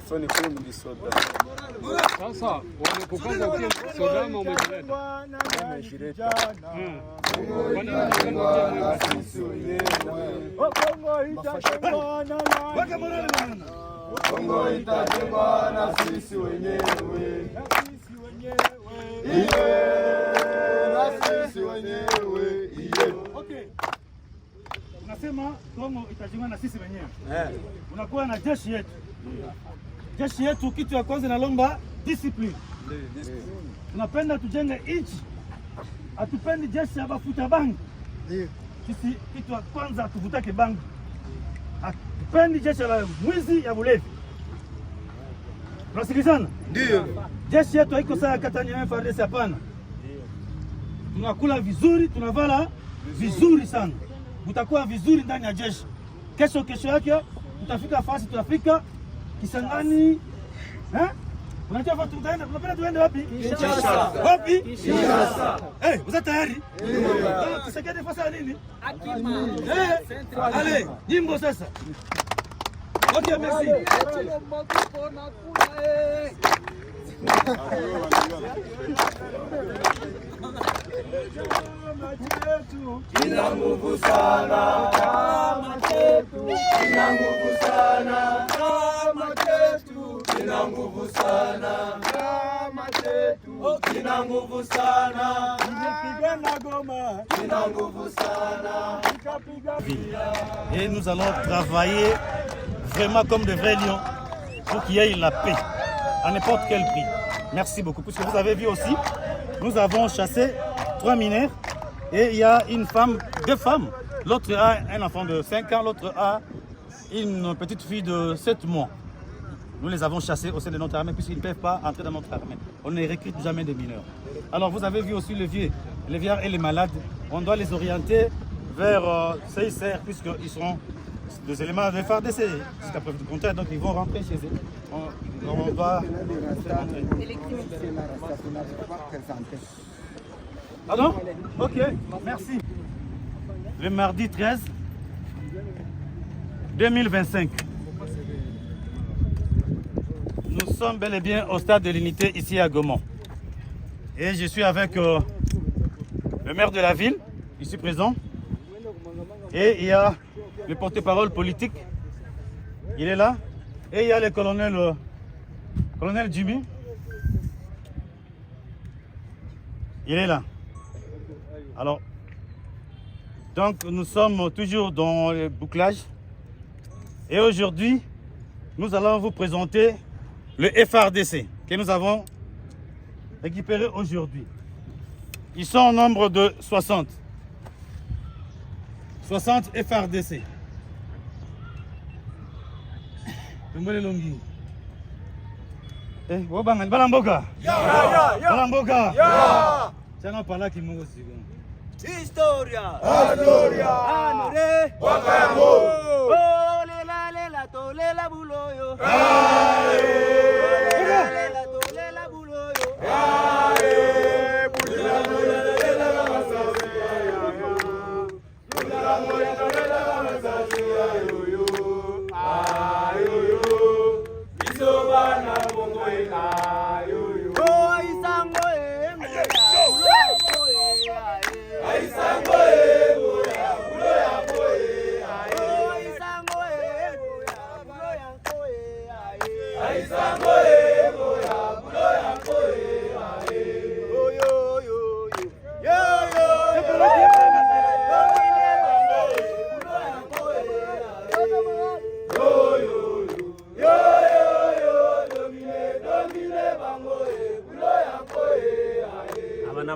Fani kumi ni soda. Sasa wamekukaza kwa soda ama umejileta? Umejileta. Kwa nini unataka sisi wenyewe? Kongo itajengwa na nani? Kongo itajengwa na sisi wenyewe. Okay. Unasema Kongo itajengwa na sisi wenyewe. Unakuwa na jeshi yetu. Jeshi yetu kitu ya kwanza inalomba discipline. Tunapenda tujenge nchi. Hatupendi jeshi ya bafuta bangi. Sisi kitu ya kwanza hatuvutake bangi. Hatupendi jeshi la mwizi ya bulevi. Tunasikilizana? Ndio. Jeshi yetu haiko saa Katanya FARDC hapana. Tunakula vizuri, tunavala vizuri sana. Utakuwa vizuri ndani ya jeshi. Kesho yake tutafika fasi, tutafika Kisangani. Unajua wapi tutaenda? Tunapenda tuende wapi? Kinshasa. Wapi? Kinshasa. Uza tayari? Ndio. Tusekete fasa nini? Akima. Ale, nyimbo sasa. Okay, merci. Kina nguvu sana kama chetu, kina nguvu sana kama chetu, kina nguvu sana kama chetu, kina nguvu sana, Nikipigana Goma, kina nguvu sana. Et nous allons travailler vraiment comme de vrais lions pour qu'il y ait la paix à n'importe quel prix. Merci beaucoup. Puisque vous avez vu aussi, nous avons chassé 3 mineurs et il y a une femme, 2 femmes. L'autre a un enfant de 5 ans, l'autre a une petite fille de 7 mois. Nous les avons chassés au sein de notre armée puisqu'ils ne peuvent pas entrer dans notre armée. On ne recrute jamais des mineurs. Alors vous avez vu aussi les vieillards et les malades. On doit les orienter vers CICR puisqu'ils seront des éléments de FARDC jusqu'à preuve du contraire, donc ils vont rentrer chez eux. On va Pardon? Ok, merci. Le mardi 13 2025. Nous sommes bel et bien au stade de l'unité ici à Gaumont. Et je suis avec le maire de la ville, ici présent. Et il y a le porte-parole politique, il est là. Et il y a le colonel Jimmy. Il est là. Alors, donc nous sommes toujours dans le bouclage. Et aujourd'hui, nous allons vous présenter le FARDC que nous avons récupéré aujourd'hui. Ils sont au nombre de 60. 60 FARDC. Wabangan Balamboka. Balamboka. Chana pala kimungo sigo. Historia. Gloria. Anore. Wakayamo. Oh lela lela to lela buloyo. Lela to lela buloyo.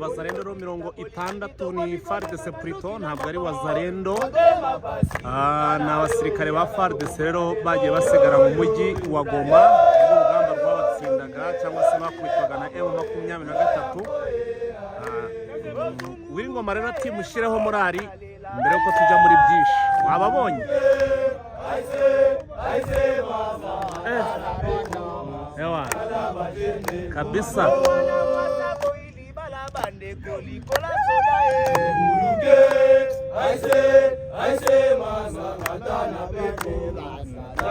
Wazalendo mirongo itandatu ni FARDC Prito, ntabwo ari wazalendo. Ni abasirikare ba FARDC rero bagiye basigara mu mujyi wa Goma, urugamba rwabatsindaga cyangwa se bakubitwaga na M23. Wiringoma rero ati mushireho morali mbere yuko tujya muri byinshi. Wababonye ewa kabisa. I say, maza katana pepe,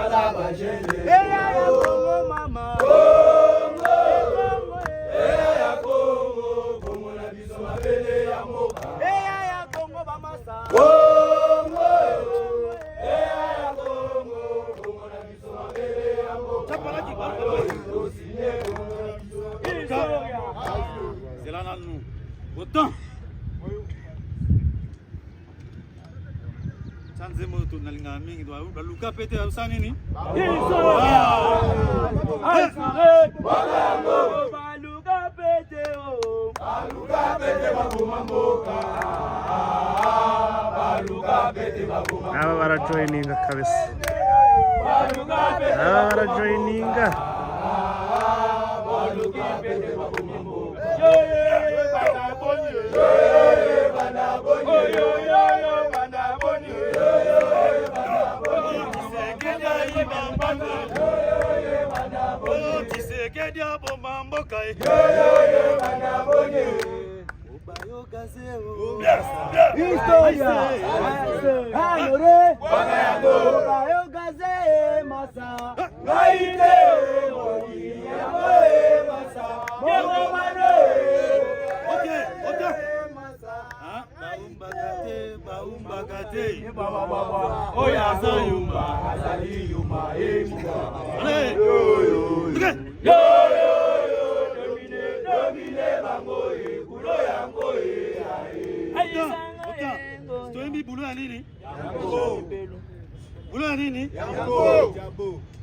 bala bajene. Eya ya Congo mama. Eya ya Congo, Congo na biso mabele ya mboka. Eya ya Congo bamasa. Congo, eya ya Congo, Congo na biso mabele ya mboka. C'est là nous. Autant. Chanzemo to nalinga mingi do baluka pete usa nini? Baluka pete o. Baluka pete bakuma mboka. Baluka pete bakuma. Aba barajoininga kabisa. Baluka pete. Aba barajoininga. Baluka pete bakuma mboka.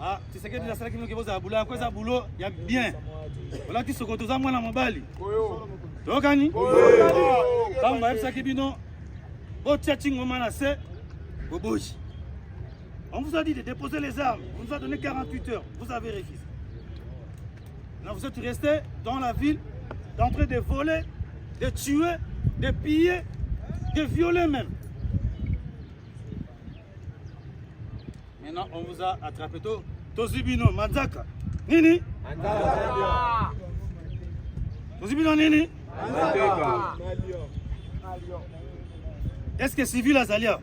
Ah, tu sais que tu as ça qui nous pose à boulot, à quoi ça boulot, il y a bien. Voilà qui se retrouve à moi dans mon bali. Tu gagnes? Quand on ça qui bino, au tchatching au manassé, au bouge. On vous a dit de déposer les armes, on vous a donné 48 heures, vous avez refusé. Là vous êtes restés dans la ville, en train de voler, de tuer, de piller, de violer même. Maintenant, on vous a attrapé. Tozibino, Mazaka. Nini? Tozibino, Nini? Est-ce que civil a Zalia?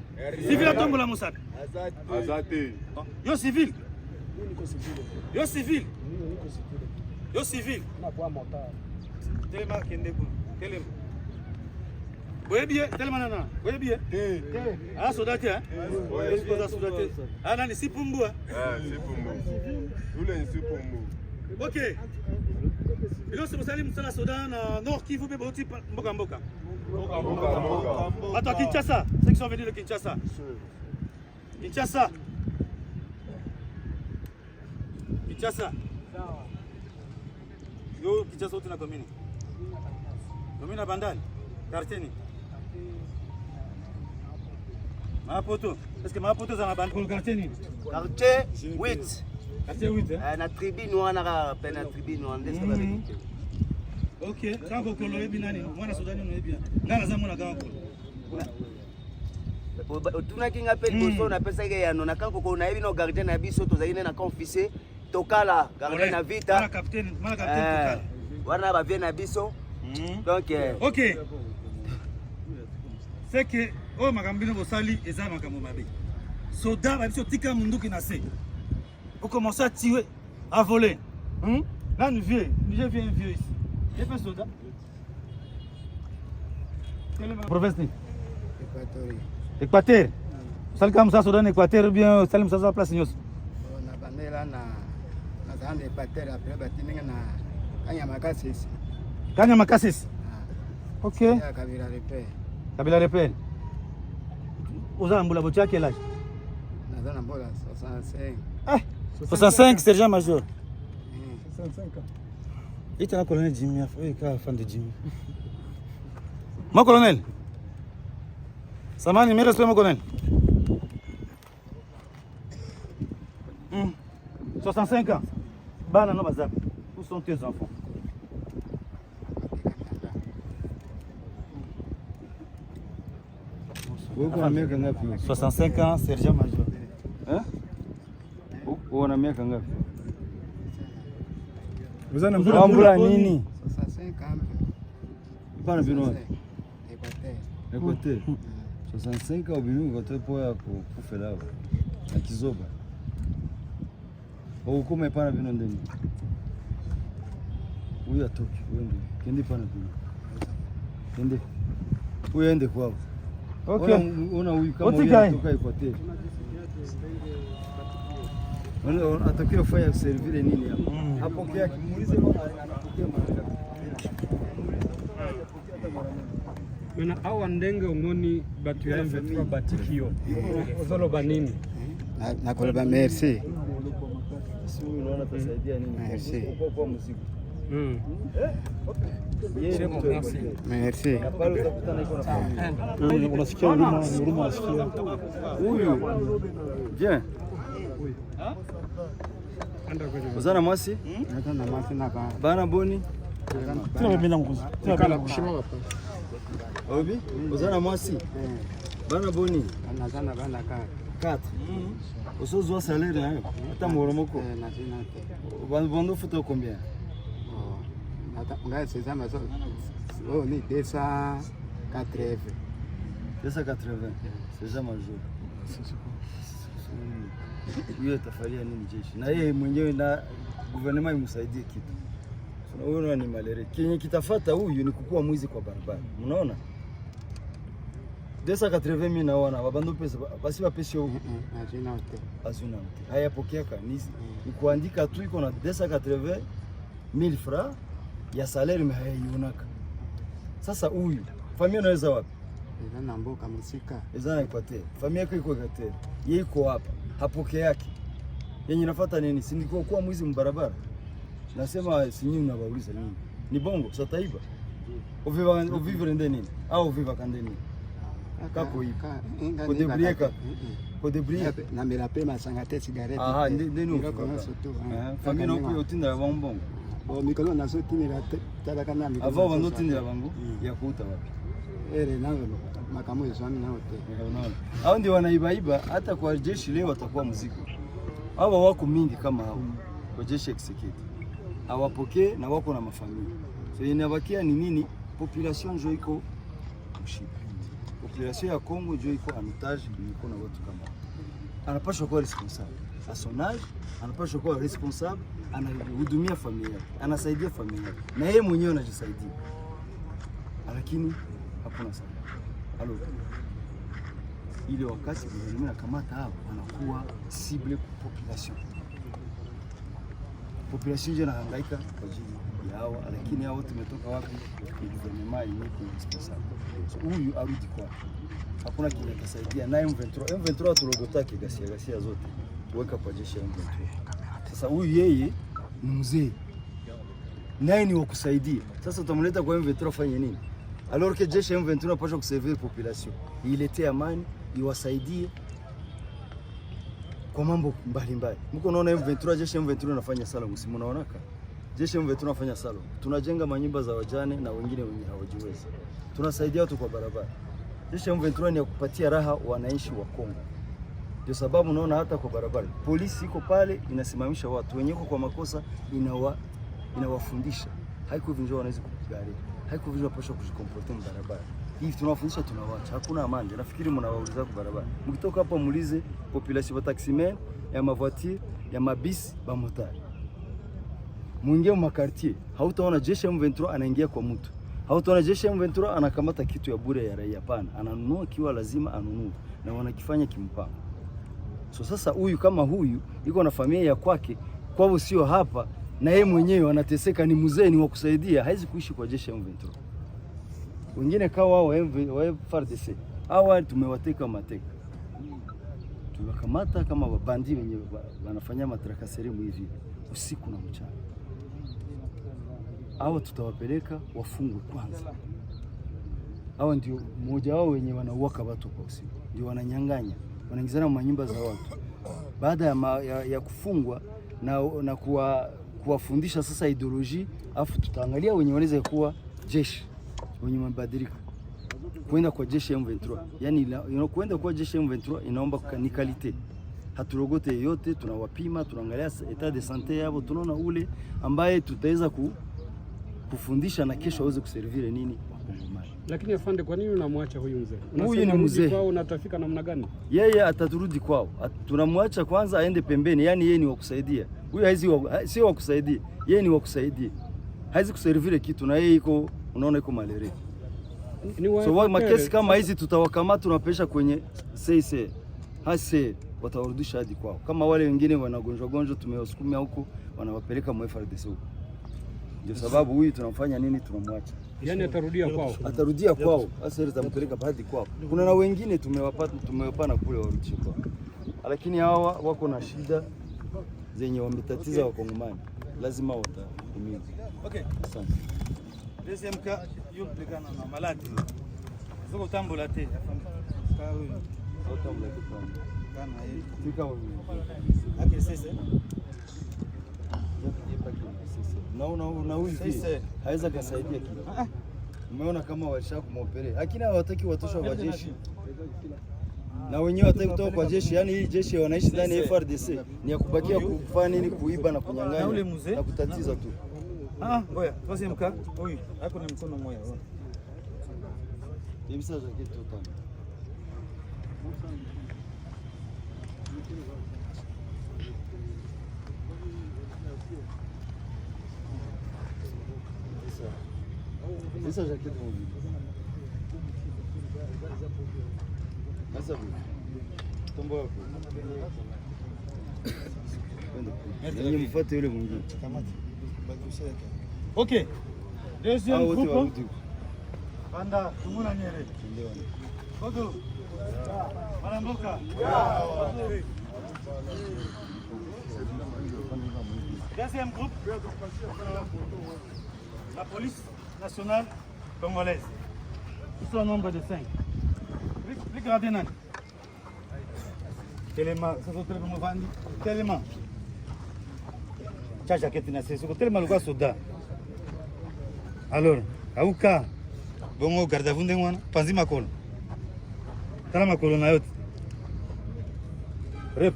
Civil a Tombola Moussad? Azate. Yo civil. Yo civil. Yo civil. Téléma Kendeko. Téléma. Vous bien, tellement nana. Vous bien. Ah, sodaté, hein? Ah, non, c'est pour moi. Ah, c'est pour moi. Nous les c'est pour moi. Ok. Et là, c'est pour ça que nous sommes dans Nord Kivu, mais aussi Mboka Mboka. Attends, Kinshasa. Ceux qui sont venus de Kinshasa. Kinshasa. Kinshasa. Yo, Kinshasa, tu n'as commune. Commune à Bandal. Quartier. Mapoto. Est-ce que Mapoto est en bande pour le quartier? Quartier 8. Quartier 8, hein? Na tribune wana pena tribune wana ndesa babiki. Ok, quand vous colorez bien, moi, Soudan, on est bien. Là, la zone, on a gagné. Tunaki nga pe liboso na pesa ke yano na kanko ko na yebi no gardien na biso tozali na confisé tokala gardien na vita. Mala capitaine tokala. Wana ba vient na biso. Donc OK. C'est que oh makambino bosali eza makambo mabe. Soda ba biso tika munduki na se. Vous commencez à tirer, à voler. Là nous vieux, je viens vieux ici. J'ai fait soda. Quelle est ma province? Équateur. Sal comme ça Soudan Équateur bien salim ça place nyos. Na bandela na zande Équateur après batininga na Kanyamakasisi. Kanyamakasisi. OK. Ya Kabila repère. Kabila repère. Ozambula bocha quel âge? Na zana mbola 65. Ah, 65 sergent major. 65 ans. Il était un colonel Jimmy, il est fan de Jimmy. Mon colonel. Ça m'a animé, respect mon colonel. 65 ans. Bana no bazab. Où sont tes enfants? Ngapi? 65 ans, sergent major. Hein? Una miaka ngapi? Vous en Ambula nini? 65 ans. Pana bino. Écoutez. 65 ans bino kote po ya kufela. Na kizoba. Hukumu ipana vino ndeni. Huyu atoki, uende. Kende pana vino. Kende. Uende kwao. Okay. Ona huyu kama huyu anatoka Equateur. Atokea kufanya servire nini hapo? Hapo kia kimuulize mbona anapokea mara. Mena awa ndenge ongoni batu ya M23 batikio. Ozolo banini? Nakoloba merci. Si unaona tusaidia nini? Merci. Kwa muziki. Merci. Pale utakutana iko na familia. Unasikia huruma unasikia. Huyu. Bien. Uzana mwasi? Nataka na mwasi na Bana boni? Tuna mimi na nguzo. Kala kushima hapa. Obi? Uzana mwasi? Bana boni? Anazana bana ka. 4. Usozwa salaire hayo. Hata moromoko. Na sina. Bando futo combien? Ngai c'est ça mais ça. Oh ni 280. 280. C'est ça major. Yeye tafaria nini jeshi? Na yeye mwenyewe na gouvernement imsaidie kitu. Unaona ni malere. Kenye kitafuata huyu ni kukua mwizi kwa barabara. Unaona? 280,000 naona babando pesa basi bapesi huko. Azina hotel. Azina hotel. Haya pokea kanisa. Ni kuandika tu iko na 280,000 francs ya salaire mhaionaka. Sasa huyu familia inaweza wapi? Eza mboka msika. Eza na Equateur. Familia yako iko Equateur. Yeye iko hapa. Hapokea yake. Yenye nafuata nini? Si ndiko kwa mwizi mbarabara. Nasema si nyinyi mnabauliza nini? Ni bongo sataiba. Uvivre ndeni au uviva kandeni. Kako hivi. Kodebrieka. Kodebrieka. Na mera pema sangate cigarette. Ah, ndeni. Famille no utinda bongo. Bo mikolo na so tinira tada kana mikolo. Ava wano tinira bango ya kuuta wapi? Ere nawe makamu ya swami na hotel. Unaona? Hao ndio wanaibaiba hata kwa jeshi leo watakuwa mzigo. Hawa wako mingi kama hao. Kwa jeshi execute. Hawapokee na wako na mafamilia. So inabakia ni nini? Population jo iko mshipa. Population ya Kongo jo iko anotage iko na watu kama. Anapaswa kuwa responsable. À son âge, anapaswa kuwa responsable, anahudumia familia, anasaidia familia. Na yeye mwenyewe anajisaidia. Lakini hakuna sana. Halo. Ile wakati gouvernement nakamata hao wanakuwa cible population. Population je nahangaika kwa ajili ya hao, lakini hao tumetoka wapi? Ni gouvernement yenyewe responsable. So huyu arudi kwa. Hakuna kile kisaidia na M23 tulogotake gasia zote. Weka kwa jeshi ya M23. Sasa huyu yeye ni mzee. Naye ni wa kusaidia. Sasa utamleta kwa M23 afanye nini? Alors que jeshi ya M23 napaswa kuservir population. Ilete amani, iwasaidie kwa mambo mbalimbali. Mko unaona M23 jeshi ya M23 anafanya sala msimu unaonaka? Jeshi ya M23 anafanya sala. Tunajenga manyumba za wajane na wengine wenye hawajiwezi. Tunasaidia watu kwa barabara. Jeshi ya M23 ni ya kupatia raha wananchi wa Kongo. Ndio sababu unaona hata kwa barabara polisi iko pale inasimamisha watu wenye kwa makosa, inawafundisha. Haiko vinjo wanaweza kupigana. Haiko vinjo pasha kujikomporter barabara. Hivi tunawafundisha tunawaacha. Hakuna amani. Nafikiri mnawauliza kwa barabara. Mkitoka hapa muulize population wa taximen, ya mavoiture, ya mabisi, ba motari. Muingie mu quartier, hautaona jeshi ya M23 anaingia kwa mtu. Hautaona jeshi ya M23 anakamata kitu ya bure ya raia, hapana. Ananunua kiwa lazima anunue na wanakifanya kimpango. So sasa huyu kama huyu iko na familia ya kwake, kwao sio hapa, na yeye mwenyewe anateseka, ni mzee, ni wa kusaidia, haizi kuishi kwa jeshi ya M23. Wengine kawa wa FARDC, hawa tumewateka mateka. Tunakamata kama wabandi wenyewe wanafanya matrakaserimu hivi usiku na mchana. Hawa tutawapeleka wafungwe kwanza. Hawa ndio mmoja wao wenye wanauaka watu kwa usiku. Ndio wananyang'anya, wanaingizana manyumba za watu. Baada ya kufungwa na kuwafundisha sasa ideology, afu tutaangalia wenye wanaweza kuwa jeshi, wenye mabadiliko. Kwenda kwa jeshi ya M23. Yaani kwenda kwa jeshi ya M23 inaomba ni kalite. Haturogote yote, tunawapima, tunaangalia etat de santé yao, tunaona ule ambaye tutaweza kufundisha na kesho aweze kuservire nini Wakongomani. Lakini afande, kwa nini unamwacha huyu mzee? Huyu ni mzee. Kwao unatafika namna gani? Yeye ataturudi kwao. Tunamwacha kwanza aende pembeni, yani yeye ni wa kusaidia. Huyu sio wa kusaidia. Yeye ni wa kusaidia. Haizi kuservire kitu na yeye iko unaona iko malaria. So makesi kama hizi tutawakamata tunapesha kwenye CIC. Hase watawarudisha hadi kwao. Kama wale wengine wanagonjwa tumewasukumia huko wanawapeleka mu FARDC huko. Ndio sababu huyu tunamfanya nini, tunamwacha. Yaani atarudia kwao. Atarudia kwao. Sasa ile tampeleka hadi kwao. Kuna na wengine tumewapana kule warudishe kwao. Lakini hawa wako na shida zenye wametatiza Wakongomani. Lazima watahudumiwa. Okay. Asante. Deuxième cas, yo pekana na malade. Zoko tambola te. Ka huyu. Tambola te kana yeye. Tika huyu. Ake sasa. Na huyu haiza kasaidia kitu. Umeona kama walisha kumopere. Lakini hawataki watosha wa jeshi. Na wenyewe wataki kutoka kwa jeshi, yani hii jeshi wanaishi ndani ya FARDC ni ya kubakia kufanya nini, kuiba na kunyang'anya na kutatiza tu. Ngoja, troisième cas, huyu hapo ni mkono mmoja. Hivi sasa kitu tano. Sasa jacket mmoja. Sasa tombo yako. Ndio mfuate yule mwingine. OK. Deuxième groupe. Panda tumuna nyere. Ndio. Kodo. Maramboka. Deuxième groupe. La police nationale congolaise. Ils sont au nombre de 5. Regardez nan. Tellement, ça se trouve vandi. Tellement. Chacha ketina c'est tellement le gars soda. Alors, auka bongo garda vunde ngwana, panzi makolo. Tala makolo na yote. Rep.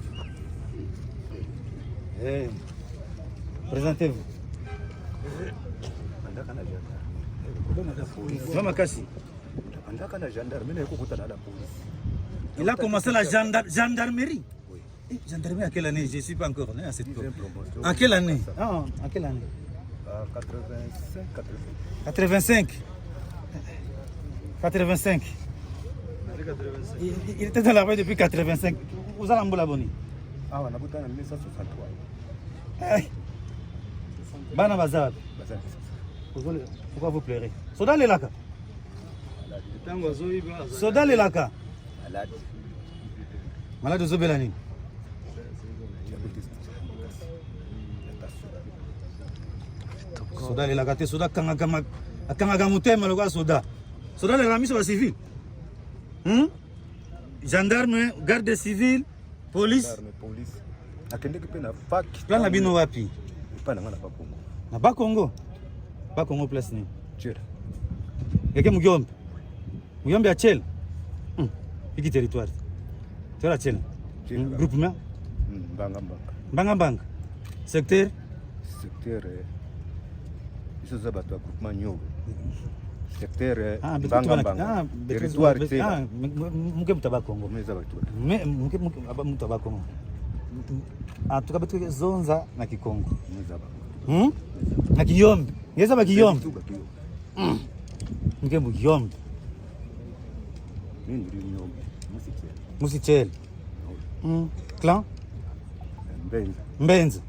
Présentez-vous. Mama Kasi. Il a commencé la gendarmerie. Oui. Gendarmerie à quelle année? Je ne suis pas encore né à cette époque. À quelle année? À quelle année? 85. 85. Il était dans l'armée depuis 85. Vous allez en Boni? Ah, on a voté en 1963. Bana Bazad. Pourquoi vous pleurez? Soda le laka. Soda le laka. Malade Zobelani. Soda le laka te soda kanga mutema le soda. Soda le ramiso wa civil. Gendarme, garde civil, police. Police. Akendeke pe na fac. Plan na bino wapi? Pas na ngana pa Congo. Na ba Congo. Ba Congo place ni. Tchela. Yeke Mugombe. Mugombe ya Tchela. Iki territoire. Tchela Tchela. Groupement. Mbanga. Secteur. Isso za bato groupement nyogo. Secteur Mbanga. Territoire Tchela. Muke mutaba Congo. Meza bato. Muke mutaba Congo. Tukabetu zonza na Kikongo. Meza bato. Na Kiyombe. Ngeza ba Kiyombe. Muke Muyombe. Mimi ndio Nyombe. Musichel. Clan Mbenza.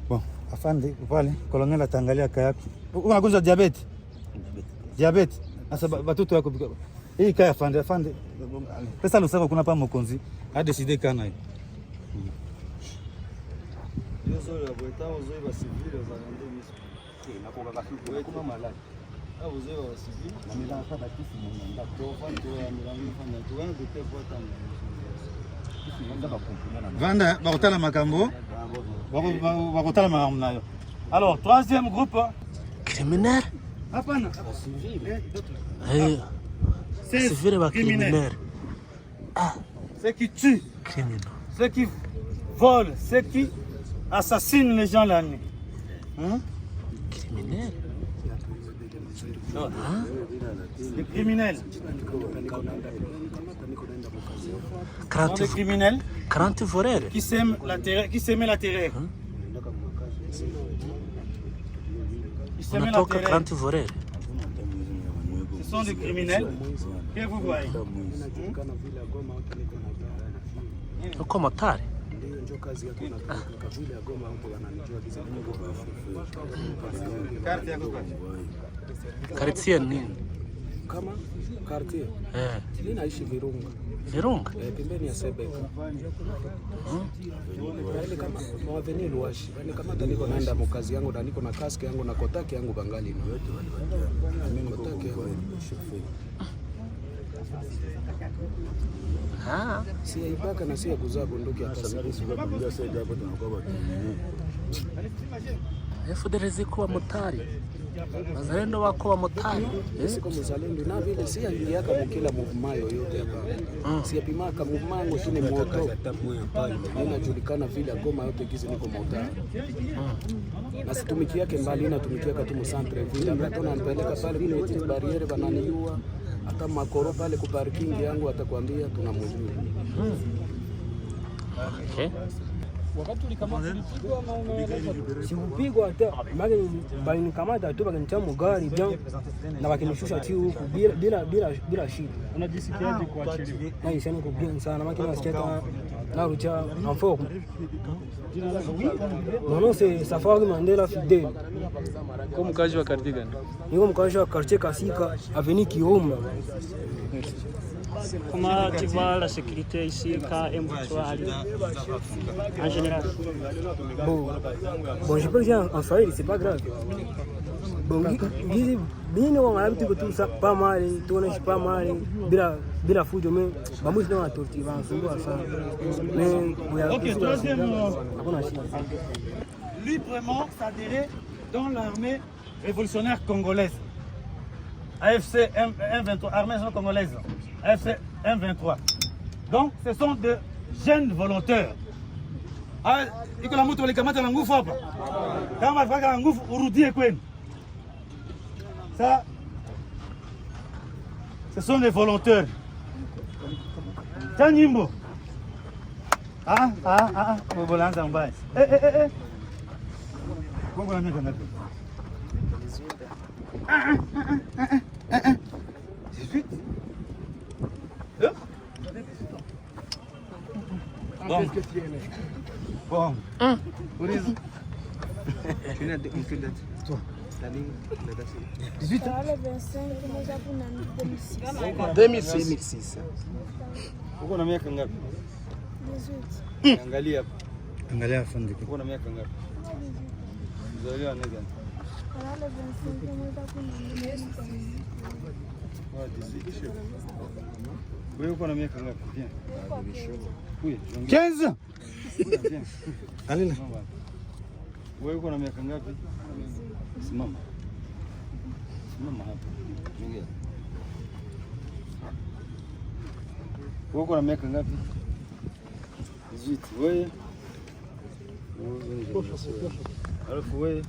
Bon, afande pale kolonela tangalia kayapi. Unagonjwa diabete. Asa batoto yako hii kaya afande. Pesa lusaka kuna pa mokonzi. A décider kana hii. Yeso ya boita ozo ba civil za ngende miso. Na koka kafi kuma malaki. Au zee wa civil na mila saba kisi mwenda. Tofauti ya milango fanya tuanze kutefuata Vanda bakotala makambo. Bakotala makambo nayo. Alors, troisième groupe criminel. Hapana. Civil ba criminel. Ceux qui tuent, Criminel. ceux qui volent, ceux qui assassinent les gens la nuit. Criminel. Les criminels. sont des criminels 40 voleurs qui sèment la terreur. Qui sèment la terreur. unatoka 40 voleurs. Ce sont des criminels que vous voyez. Uko motari? Quartier nini? Kama quartier. Mimi naishi Virunga. Virunga? Pembeni ya Sebeka. Yaani kama mwaveni Luashi. Yaani kama niko naenda mkazi yangu na niko na kaski yangu na kotaki yangu bangali ni yote wale. Mimi kotaki yangu si ibaka na si ya kuzaa bunduki hata FDLR kuwa motari. Wazalendo wako wa motari. Siko mzalendo na vile si aliaka mkila movement yoyote hapa. Si yapimaka movement ngo tune moto. Inajulikana vile Goma yote gizi niko motari. Na situmiki yake mbali na tumikia katu mu centre vile ngatona nipeleka pale vile eti barriere bananiua. Hata makoro pale ku parking yangu atakwambia tunamjua. Okay. Wakati ulikamata ulipigwa ama umeeleza? Sikupigwa hata maana balinikamata tu bakanitia mugari bien na bakinishusha chini huku bila shida. Unajisikiaje kuachiliwa? Na isema niko bien sana maana nasikia kama na rucha amfoko. Non c'est Safari Mandela Fidel. Kwa mkazi wa quartier gani? Niko mkazi wa quartier Kasika Avenue Kioma. Comment tu vois la sécurité ici quand M23 en général? Bon, je peux dire en Swahili, c'est pas grave. Bon, bien on a l'habitude tout ça pas mal, tourner pas mal, bila fujo mais bamuzi na watoto wanasumbua sana. Mais OK, troisième librement s'adhérer dans l'armée révolutionnaire congolaise. AFC M23, armée congolaise. AFC M23. Donc, ce sont de jeunes volontaires. Ah, iko la moto likamata na nguvu hapa. Kama faka nguvu urudie kwenu. Ça, ce sont des volontaires. Tanyimbo. Bobolanza mbaya. Kongo na miaka ngapi? 18. Bon. Bon. Uliza. Tuna de date. Toi. 18 ans. 2006. Uko na miaka ngapi? 18. Angalia hapa. Angalia fundi. Uko na miaka ngapi? Mzaliwa nani gani? Wewe uko na miaka ngapi? Bien. 15. Alina. Wewe uko na miaka ngapi? Simama. Simama hapa. Ongea. Wewe uko na miaka ngapi? 18. Wewe? Alafu wewe?